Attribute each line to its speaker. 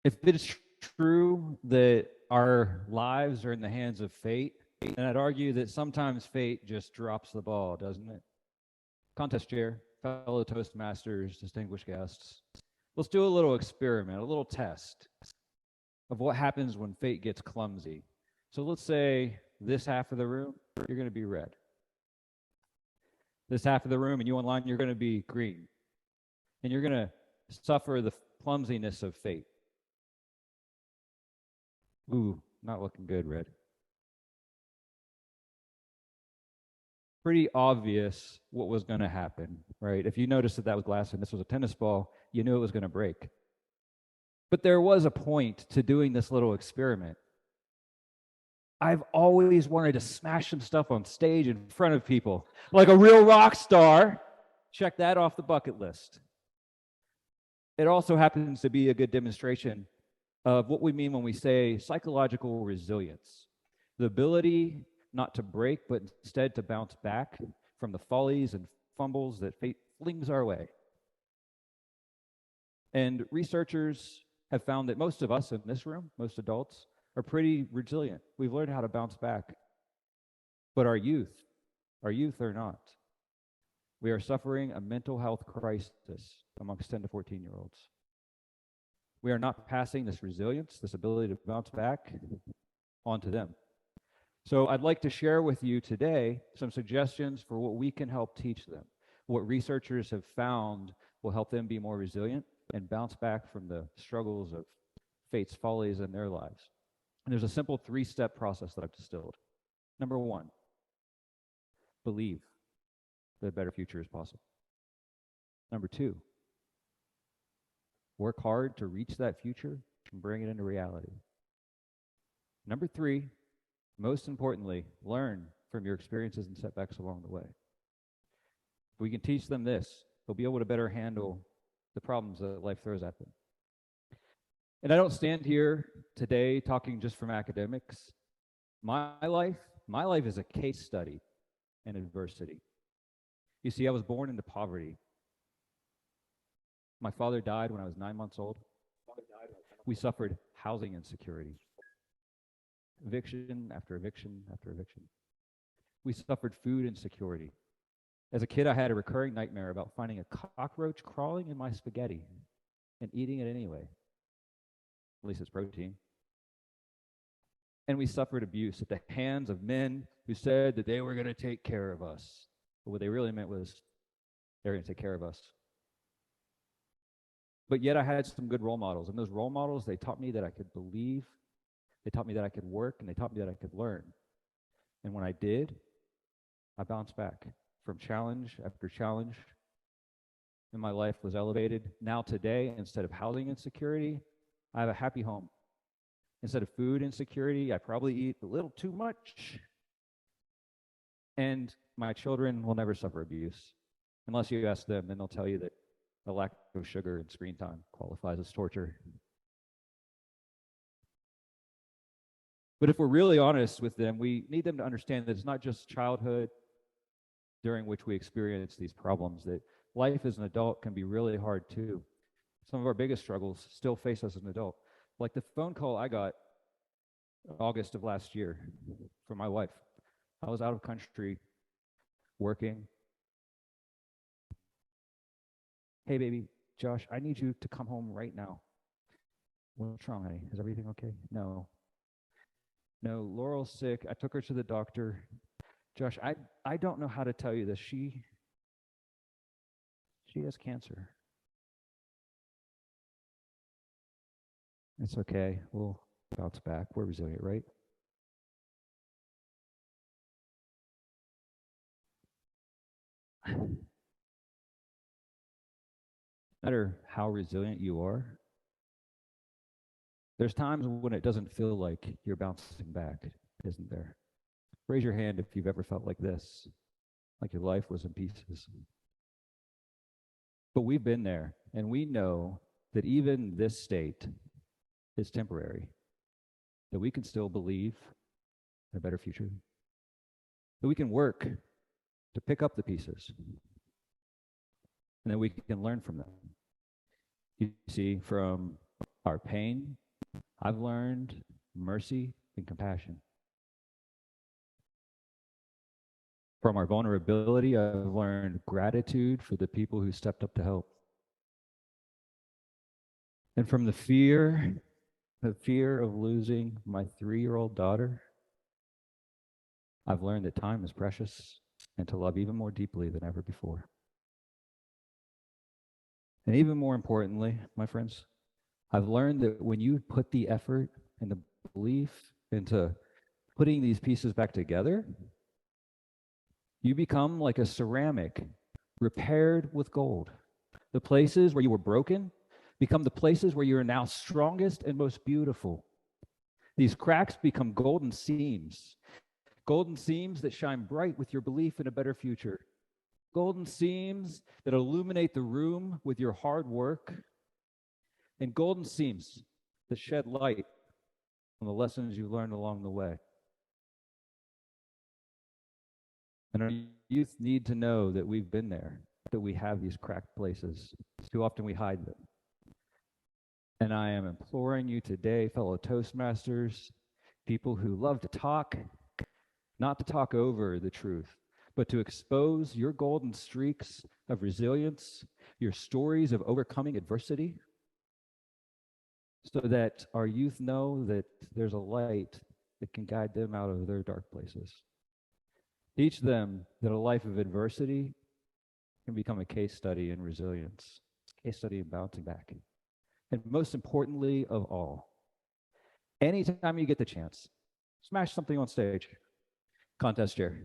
Speaker 1: If it is true that our lives are in the hands of fate, then I'd argue that sometimes fate just drops the ball, doesn't it? Contest chair, fellow Toastmasters, distinguished guests, let's do a little experiment, a little test of what happens when fate gets clumsy. So let's say this half of the room, you're going to be red. This half of the room and you online, you're going to be green. And you're going to suffer the clumsiness of fate. Ooh, not looking good, red. Pretty obvious what was going to happen, right? If you noticed that was glass and this was a tennis ball, you knew it was going to break. But there was a point to doing this little experiment. I've always wanted to smash some stuff on stage in front of people, like a real rock star. Check that off the bucket list. It also happens to be a good demonstration of what we mean when we say psychological resilience, the ability not to break, but instead to bounce back from the follies and fumbles that fate flings our way. And researchers have found that most of us in this room, most adults, are pretty resilient. We've learned how to bounce back. But our youth are not. We are suffering a mental health crisis amongst 10 to 14-year-olds. We are not passing this resilience, this ability to bounce back, onto them. So I'd like to share with you today some suggestions for what we can help teach them, what researchers have found will help them be more resilient and bounce back from the struggles of fate's follies in their lives. And there's a simple 3-step process that I've distilled. Number 1, believe that a better future is possible. Number 2, work hard to reach that future and bring it into reality. Number 3, most importantly, learn from your experiences and setbacks along the way. If we can teach them this, they'll be able to better handle the problems that life throws at them. And I don't stand here today talking just from academics. My life is a case study in adversity. You see, I was born into poverty. My father died when I was 9 months old. We suffered housing insecurity. Eviction after eviction after eviction. We suffered food insecurity. As a kid, I had a recurring nightmare about finding a cockroach crawling in my spaghetti and eating it anyway. At least it's protein. And we suffered abuse at the hands of men who said that they were going to take care of us. But what they really meant was they were going to take care of us. But yet I had some good role models. And those role models, they taught me that I could believe, they taught me that I could work, and they taught me that I could learn. And when I did, I bounced back from challenge after challenge. And my life was elevated. Now today, instead of housing insecurity, I have a happy home. Instead of food insecurity, I probably eat a little too much. And my children will never suffer abuse. Unless you ask them, then they'll tell you that the lack of sugar and screen time qualifies as torture. But if we're really honest with them, we need them to understand that it's not just childhood during which we experience these problems, that life as an adult can be really hard too. Some of our biggest struggles still face us as an adult. Like the phone call I got in August of last year from my wife. I was out of country working. Hey, baby, Josh, I need you to come home right now. What's wrong, honey? Is everything okay? No, Laurel's sick. I took her to the doctor. Josh, I don't know how to tell you this. She has cancer. It's okay. We'll bounce back. We're resilient, right? No matter how resilient you are, there's times when it doesn't feel like you're bouncing back, isn't there? Raise your hand if you've ever felt like this, like your life was in pieces. But we've been there, and we know that even this state is temporary, that we can still believe in a better future, that we can work to pick up the pieces, and that we can learn from them. You see, from our pain, I've learned mercy and compassion. From our vulnerability, I've learned gratitude for the people who stepped up to help. And from the fear of losing my 3-year-old daughter, I've learned that time is precious and to love even more deeply than ever before. And even more importantly, my friends, I've learned that when you put the effort and the belief into putting these pieces back together, you become like a ceramic repaired with gold. The places where you were broken become the places where you are now strongest and most beautiful. These cracks become golden seams that shine bright with your belief in a better future. Golden seams that illuminate the room with your hard work, and golden seams that shed light on the lessons you learned along the way. And our youth need to know that we've been there, that we have these cracked places. Too often we hide them. And I am imploring you today, fellow Toastmasters, people who love to talk, not to talk over the truth, but to expose your golden streaks of resilience, your stories of overcoming adversity, so that our youth know that there's a light that can guide them out of their dark places. Teach them that a life of adversity can become a case study in resilience, case study in bouncing back. And most importantly of all, anytime you get the chance, smash something on stage. Contest chair.